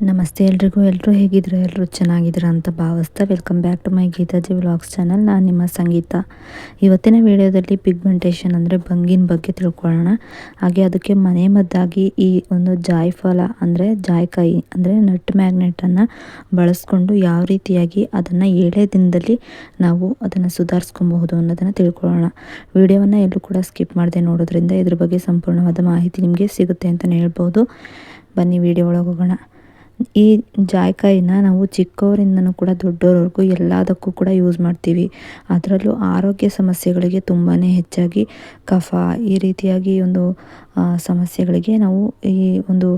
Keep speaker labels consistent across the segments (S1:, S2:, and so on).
S1: ನಮಸ್ತೆ ಎಲ್ರಿಗೂ. ಎಲ್ಲರೂ ಹೇಗಿದ್ರು? ಎಲ್ಲರೂ ಚೆನ್ನಾಗಿದ್ದೀರಾ ಅಂತ ಭಾವಿಸ್ತಾ welcome back to my Geethaji vlogs channel. ನಾನು ನಿಮ್ಮ ಸಂಗೀತ. ಇವತ್ತಿನ ವಿಡಿಯೋದಲ್ಲಿ ಪಿಗ್ಮೆಂಟೇಷನ್ ಅಂದರೆ ಬಂಗಿನ ಬಗ್ಗೆ ತಿಳ್ಕೊಳ್ಳೋಣ. ಹಾಗೆ ಅದಕ್ಕೆ ಮನೆಮದ್ದಾಗಿ ಈ ಒಂದು ಜಾಯಿಫಲ ಅಂದರೆ ಜಾಯಿಕಾಯಿ ಅಂದರೆ ನಟ್ ಮ್ಯಾಗ್ನೆಟನ್ನು ಬಳಸ್ಕೊಂಡು ಯಾವ ರೀತಿಯಾಗಿ ಅದನ್ನು 7 ದಿನದಲ್ಲಿ ನಾವು ಅದನ್ನು ಸುಧಾರಿಸ್ಕೊಬಹುದು ಅನ್ನೋದನ್ನು ತಿಳ್ಕೊಳ್ಳೋಣ. ವಿಡಿಯೋವನ್ನು ಎಲ್ಲೂ ಕೂಡ ಸ್ಕಿಪ್ ಮಾಡದೆ ನೋಡೋದ್ರಿಂದ ಇದ್ರ ಬಗ್ಗೆ ಸಂಪೂರ್ಣವಾದ ಮಾಹಿತಿ ನಿಮಗೆ ಸಿಗುತ್ತೆ ಅಂತಲೇ ಹೇಳ್ಬೋದು. ಬನ್ನಿ ವಿಡಿಯೋ ಒಳಗೆ ಹೋಗೋಣ. ಈ ಜಾಯಿಕಾಯಿನ ನಾವು ಚಿಕ್ಕವರಿಂದನೂ ಕೂಡ ದೊಡ್ಡವರವರೆಗೂ ಎಲ್ಲದಕ್ಕೂ ಕೂಡ ಯೂಸ್ ಮಾಡ್ತೀವಿ. ಅದರಲ್ಲೂ ಆರೋಗ್ಯ ಸಮಸ್ಯೆಗಳಿಗೆ ತುಂಬಾ ಹೆಚ್ಚಾಗಿ ಕಫ ಈ ರೀತಿಯಾಗಿ ಒಂದು ಸಮಸ್ಯೆಗಳಿಗೆ ನಾವು ಈ ಒಂದು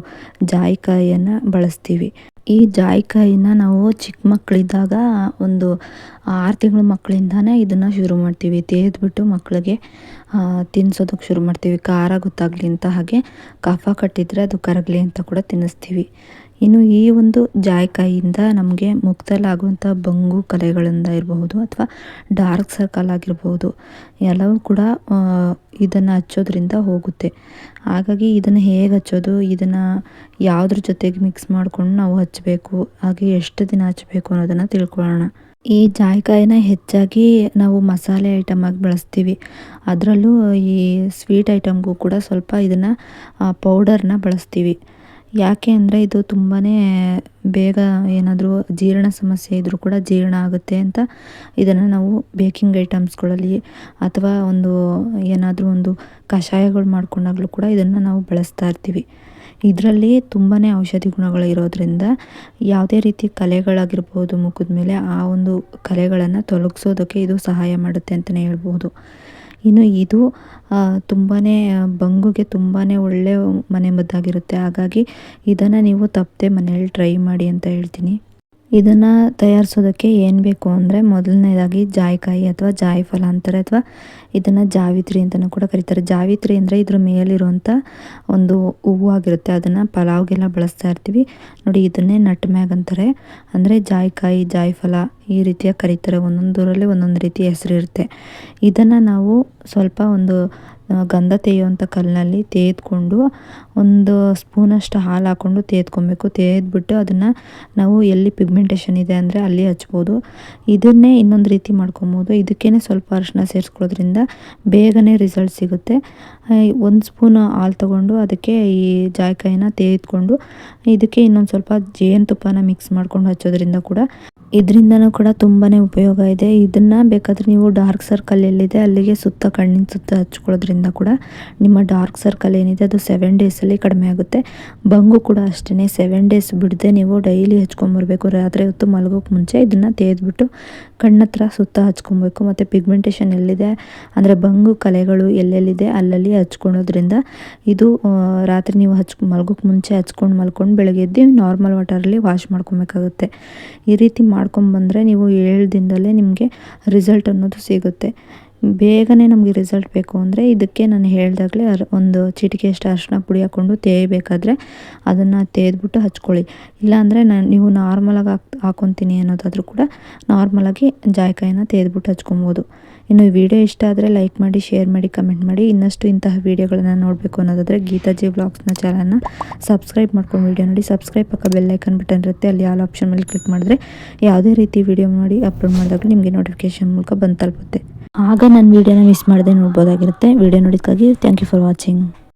S1: ಜಾಯಿಕಾಯಿಯನ್ನು ಬಳಸ್ತೀವಿ. ಈ ಜಾಯಿಕಾಯಿನ ನಾವು ಚಿಕ್ಕ ಮಕ್ಕಳಿದ್ದಾಗ ಒಂದು 6 ತಿಂಗಳ ಮಕ್ಕಳಿಂದಾನೇ ಇದನ್ನು ಶುರು ಮಾಡ್ತೀವಿ. ತೇದ್ಬಿಟ್ಟು ಮಕ್ಕಳಿಗೆ ತಿನ್ನಿಸೋದಕ್ಕೆ ಶುರು ಮಾಡ್ತೀವಿ. ಖಾರ ಗೊತ್ತಾಗಲಿ ಅಂತ, ಹಾಗೆ ಕಫ ಕಟ್ಟಿದರೆ ಅದು ಕರಗಲಿ ಅಂತ ಕೂಡ ತಿನ್ನಿಸ್ತೀವಿ. ಇನ್ನು ಈ ಒಂದು ಜಾಯಿಕಾಯಿಯಿಂದ ನಮಗೆ ಮುಖದಲ್ಲಾಗುವಂಥ ಬಂಗು ಕಲೆಗಳಿಂದ ಇರಬಹುದು ಅಥವಾ ಡಾರ್ಕ್ ಸರ್ಕಲ್ ಆಗಿರ್ಬೋದು, ಎಲ್ಲವೂ ಕೂಡ ಇದನ್ನು ಹಚ್ಚೋದ್ರಿಂದ ಹೋಗುತ್ತೆ. ಹಾಗಾಗಿ ಇದನ್ನು ಹೇಗೆ ಹಚ್ಚೋದು, ಇದನ್ನು ಯಾವುದ್ರ ಜೊತೆಗೆ ಮಿಕ್ಸ್ ಮಾಡ್ಕೊಂಡು ನಾವು ಹಚ್ಚಬೇಕು, ಹಾಗೆ ಎಷ್ಟು ದಿನ ಹಚ್ಚಬೇಕು ಅನ್ನೋದನ್ನು ತಿಳ್ಕೊಳ್ಳೋಣ. ಈ ಜಾಯಿಕಾಯಿನ ಹೆಚ್ಚಾಗಿ ನಾವು ಮಸಾಲೆ ಐಟಮ್ ಆಗಿ ಬಳಸ್ತೀವಿ. ಅದರಲ್ಲೂ ಈ ಸ್ವೀಟ್ ಐಟಮ್ಗೂ ಕೂಡ ಸ್ವಲ್ಪ ಇದನ್ನು ಪೌಡರ್ನ ಬಳಸ್ತೀವಿ. ಯಾಕೆ ಅಂದರೆ ಇದು ತುಂಬಾ ಬೇಗ ಏನಾದರೂ ಜೀರ್ಣ ಸಮಸ್ಯೆ ಇದ್ದರೂ ಕೂಡ ಜೀರ್ಣ ಆಗುತ್ತೆ ಅಂತ ಇದನ್ನು ನಾವು ಬೇಕಿಂಗ್ ಐಟಮ್ಸ್ಗಳಲ್ಲಿ ಅಥವಾ ಏನಾದರೂ ಒಂದು ಕಷಾಯಗಳು ಮಾಡ್ಕೊಂಡಾಗಲೂ ಕೂಡ ಇದನ್ನು ನಾವು ಬಳಸ್ತಾ ಇರ್ತೀವಿ. ಇದರಲ್ಲಿ ತುಂಬಾ ಔಷಧಿ ಗುಣಗಳು ಇರೋದ್ರಿಂದ ಯಾವುದೇ ರೀತಿ ಕಲೆಗಳಾಗಿರ್ಬೋದು ಮುಖದ ಮೇಲೆ ಆ ಒಂದು ಕಲೆಗಳನ್ನು ತೊಲಗಿಸೋದಕ್ಕೆ ಇದು ಸಹಾಯ ಮಾಡುತ್ತೆ ಅಂತಲೇ ಹೇಳ್ಬೋದು. ಇನ್ನು ಇದು ತುಂಬಾ ಬಂಗುಗೆ ತುಂಬಾ ಒಳ್ಳೆಯ ಮನೆಮದ್ದಾಗಿರುತ್ತೆ. ಹಾಗಾಗಿ ಇದನ್ನು ನೀವು ತಪ್ಪದೆ ಮನೆಯಲ್ಲಿ ಟ್ರೈ ಮಾಡಿ ಅಂತ ಹೇಳ್ತೀನಿ. ಇದನ್ನು ತಯಾರಿಸೋದಕ್ಕೆ ಏನು ಬೇಕು ಅಂದರೆ ಮೊದಲನೇದಾಗಿ ಜಾಯಿಕಾಯಿ ಅಥವಾ ಜಾಯಿಫಲ ಅಂತಾರೆ, ಅಥವಾ ಇದನ್ನು ಜಾವಿತ್ರಿ ಅಂತಲೂ ಕೂಡ ಕರೀತಾರೆ. ಜಾವಿತ್ರಿ ಅಂದರೆ ಇದ್ರ ಮೇಲಿರುವಂಥ ಒಂದು ಹೂವು ಆಗಿರುತ್ತೆ. ಅದನ್ನು ಪಲಾವ್ಗೆಲ್ಲ ಬಳಸ್ತಾ ಇರ್ತೀವಿ ನೋಡಿ. ಇದನ್ನೇ ನಟ್ ಮ್ಯಾಗ್ ಅಂತಾರೆ. ಅಂದರೆ ಜಾಯಿಕಾಯಿ, ಜಾಯಿಫಲ ಈ ರೀತಿಯ ಕರೀತಾರೆ. ಒಂದೊಂದೂರಲ್ಲಿ ಒಂದೊಂದು ರೀತಿ ಹೆಸರಿರುತ್ತೆ. ಇದನ್ನು ನಾವು ಸ್ವಲ್ಪ ಗಂಧ ತೇಯುವಂಥ ಕಲ್ಲಿನಲ್ಲಿ ತೇದ್ಕೊಂಡು ಒಂದು ಸ್ಪೂನಷ್ಟು ಹಾಲು ಹಾಕ್ಕೊಂಡು ತೇದ್ಕೊಬೇಕು. ತೇದ್ಬಿಟ್ಟು ಅದನ್ನು ನಾವು ಎಲ್ಲಿ ಪಿಗ್ಮೆಂಟೇಷನ್ ಇದೆ ಅಂದರೆ ಅಲ್ಲಿ ಹಚ್ಬೋದು. ಇದನ್ನೇ ಇನ್ನೊಂದು ರೀತಿ ಮಾಡ್ಕೊಬೋದು. ಇದಕ್ಕೇ ಸ್ವಲ್ಪ ಅರಿಶಿನ ಸೇರಿಸ್ಕೊಳ್ಳೋದ್ರಿಂದ ಬೇಗನೆ ರಿಸಲ್ಟ್ ಸಿಗುತ್ತೆ. 1 ಸ್ಪೂನ್ ಹಾಲು ತೊಗೊಂಡು ಅದಕ್ಕೆ ಈ ಜಾಯಿಕಾಯಿನ ತೇದ್ಕೊಂಡು ಇದಕ್ಕೆ ಇನ್ನೊಂದು ಸ್ವಲ್ಪ ಜೇನುತುಪ್ಪನ ಮಿಕ್ಸ್ ಮಾಡ್ಕೊಂಡು ಹಚ್ಚೋದ್ರಿಂದ ಕೂಡ ಇದರಿಂದನೂ ಕೂಡ ತುಂಬಾ ಉಪಯೋಗ ಇದೆ. ಇದನ್ನು ಬೇಕಾದರೆ ನೀವು ಡಾರ್ಕ್ ಸರ್ಕಲ್ ಎಲ್ಲಿದೆ ಅಲ್ಲಿಗೆ ಸುತ್ತ ಕಣ್ಣಿನ ಸುತ್ತ ಹಚ್ಕೊಳ್ಳೋದ್ರಿಂದ ಕೂಡ ನಿಮ್ಮ ಡಾರ್ಕ್ ಸರ್ಕಲ್ ಏನಿದೆ ಅದು 7 ಡೇಸಲ್ಲಿ ಕಡಿಮೆ ಆಗುತ್ತೆ. ಬಂಗು ಕೂಡ ಅಷ್ಟೇ 7 ಡೇಸ್ ಬಿಡದೆ ನೀವು ಡೈಲಿ ಹಚ್ಕೊಂಬರ್ಬೇಕು. ರಾತ್ರಿ ಹೊತ್ತು ಮಲಗೋಕ್ಕೆ ಮುಂಚೆ ಇದನ್ನು ತೇದ್ಬಿಟ್ಟು ಕಣ್ಣತ್ರ ಸುತ್ತ ಹಚ್ಕೊಬೇಕು. ಮತ್ತು ಪಿಗ್ಮೆಂಟೇಷನ್ ಎಲ್ಲಿದೆ ಅಂದರೆ ಬಂಗು ಕಲೆಗಳು ಎಲ್ಲೆಲ್ಲಿದೆ ಅಲ್ಲಲ್ಲಿ ಹಚ್ಕೊಳೋದ್ರಿಂದ ಇದು ರಾತ್ರಿ ನೀವು ಮಲಗೋಕ್ಕೆ ಮುಂಚೆ ಹಚ್ಕೊಂಡು ಮಲ್ಕೊಂಡು ಬೆಳಗ್ಗೆ ಎದ್ದು ನಾರ್ಮಲ್ ವಾಟರಲ್ಲಿ ವಾಶ್ ಮಾಡ್ಕೊಬೇಕಾಗುತ್ತೆ. ಈ ರೀತಿ ಮಾಡ್ಕೊಂಬಂದರೆ ನೀವು 7 ದಿನದಲ್ಲೇ ನಿಮಗೆ ರಿಸಲ್ಟ್ ಅನ್ನೋದು ಸಿಗುತ್ತೆ. ಬೇಗನೆ ನಮಗೆ ರಿಸಲ್ಟ್ ಬೇಕು ಅಂದರೆ ಇದಕ್ಕೆ ನಾನು ಹೇಳ್ದಾಗಲೇ ಒಂದು ಚಿಟಿಕೆಯಷ್ಟು ಅರಿಶಿನ ಪುಡಿ ಹಾಕ್ಕೊಂಡು ತೇಯಬೇಕಾದ್ರೆ ಅದನ್ನು ತೇದ್ಬಿಟ್ಟು ಹಚ್ಕೊಳ್ಳಿ. ಇಲ್ಲಾಂದರೆ ನೀವು ನಾರ್ಮಲಾಗಿ ಹಾಕ್ಕೊತೀನಿ ಅನ್ನೋದಾದರೂ ಕೂಡ ನಾರ್ಮಲಾಗಿ ಜಾಯಿಕಾಯಿನ ತೇದ್ಬಿಟ್ಟು ಹಚ್ಕೊಬೋದು. ಇನ್ನು ಈ ವಿಡಿಯೋ ಇಷ್ಟ ಆದರೆ ಲೈಕ್ ಮಾಡಿ, ಶೇರ್ ಮಾಡಿ, ಕಮೆಂಟ್ ಮಾಡಿ. ಇನ್ನಷ್ಟು ಇಂತಹ ವಿಡಿಯೋಗಳನ್ನು ನೋಡಬೇಕು ಅನ್ನೋದಾದರೆ ಗೀತಾಜಿ ವ್ಲಾಗ್ಸ್ನ ಚಾನಲ್ನ ಸಬ್ಸ್ಕ್ರೈಬ್ ಮಾಡ್ಕೊಂಡು ವಿಡಿಯೋ ನೋಡಿ. ಸಬ್ಸ್ಕ್ರೈಬ್ ಪಕ್ಕ ಬೆಲ್ ಐಕನ್ ಬಟನ್ ಇರುತ್ತೆ, ಅಲ್ಲಿ ಆಲ್ ಆಪ್ಷನ್ ಮೇಲೆ ಕ್ಲಿಕ್ ಮಾಡಿದ್ರೆ ಯಾವುದೇ ರೀತಿ ವಿಡಿಯೋ ಮಾಡಿ ಅಪ್ಲೋಡ್ ಮಾಡಿದಾಗ ನಿಮಗೆ ನೋಟಿಫಿಕೇಶನ್ ಮೂಲಕ ಬಂದು ತಲುಪುತ್ತೆ. ಆಗ ನನ್ನ ವಿಡಿಯೋನ ಮಿಸ್ ಮಾಡದೆ ನೋಡ್ಬೋದಾಗಿರುತ್ತೆ. ವಿಡಿಯೋ ನೋಡಿದ್ದಕ್ಕಾಗಿ ಥ್ಯಾಂಕ್ ಯು ಫಾರ್ ವಾಚಿಂಗ್.